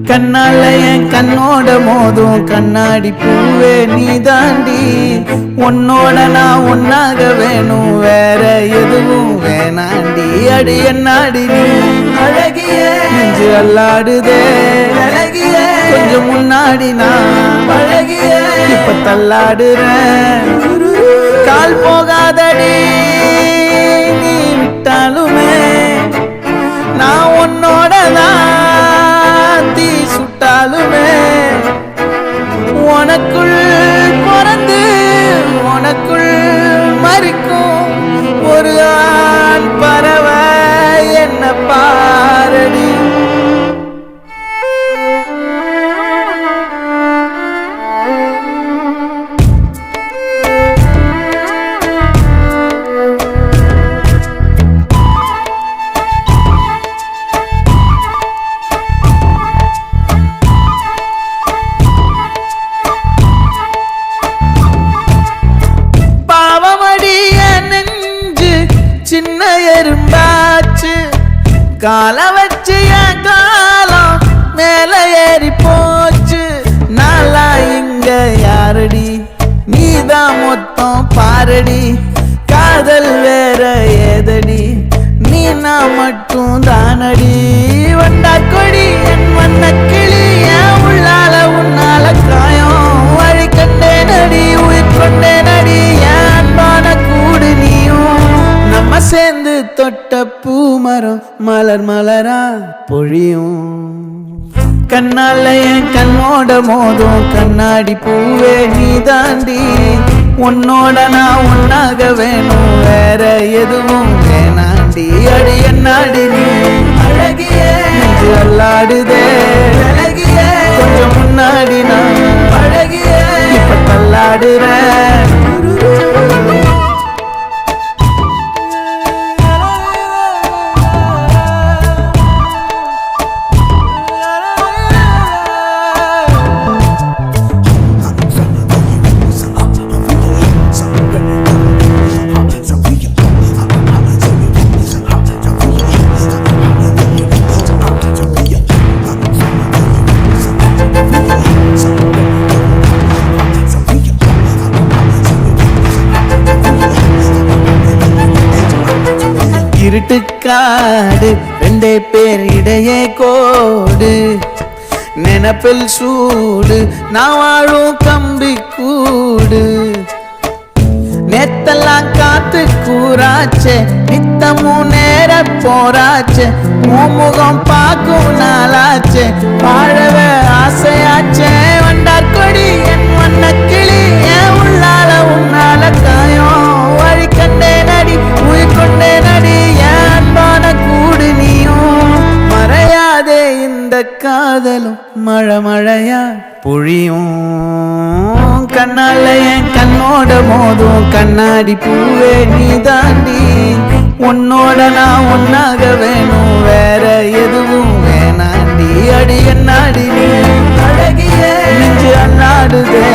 கண்ணால என் கண்ணோட மோதும் கண்ணாடி பூவே நீ தாண்டி, உன்னோட நான் ஒன்னாக வேணும் வேற எதுவும் வேணாண்டி. அடி என்னாடி நீ அழகிய நெஞ்சு அல்லாடுதே அழகிய, கொஞ்சம் முன்னாடி நான் அழகிய இப்ப தள்ளாடுறேன். கால் போகாதடி நீ விட்டாலுமே, நான் உன்னோட தான் தீ சுட்டாலுமே, உனக்குள் பிறந்து உனக்குள் மறிக்கும் ஒரு ஆண் பறவை என்ன பாரடி. சின்ன எறும்பாச்சு கால வச்சு என் காலம் மேல ஏறி போச்சு. நாளா இங்க யாரடி நீதான் மொத்தம் பாரடி, காதல் வேற ஏதடி நீ நான் மட்டும் தானடி. வண்டா கொடி என் வண்ண கிளி என் உள்ளால உன்னால காயம் வழி கண்டே நடி உயிர் கொண்டே நடி என் அன்பான கூடு நீயும். நம்ம சேர்ந்து தொட்ட பூமரம் மலர் மலரா பொழியும். கண்ணால என் கண்ணோட மோதும் கண்ணாடி பூவே நீ தாண்டி, உன்னோட நான் ஒன்னாக வேணும் வேற எதுவும் வேணாண்டி. அடி என்னாடி நீ அழகிய நெஞ்சு அல்லாடுதே அழகிய, கொஞ்சம் முன்னாடி நான் அழகிய இப்ப தள்ளாடுறேன். இருட்டுக்காடு ரெண்டே பேர் இடையே கோடு, நினப்பில் சூடு நான் வாழும் கம்பி கூடு. நேத்தெல்லாம் காத்து கூறாச்சே நித்தமும் நேர போராச்சே, முகம் பார்க்கும் நாளாச்சே வாழவே ஆசையாச்சே. வண்டார் கொடி என் வண்ண கிளி என் உள்ளால உன்னால காயம் வழி கண்டே நடி உயிர் கொண்டே நடி என் அன்பான கூடு நீயும். மறையாதே இந்த காதலும் மழை மழையா பொழியும். கண்ணால என் கண்ணோட மோதும் கண்ணாடி பூவே நீ தாண்டி, உன்னோட நான் ஒன்னாக வேணும் வேற எதுவும் வேணாண்டி. அடி என்னாடி நீ அழகிய நெஞ்சு அல்லாடுதே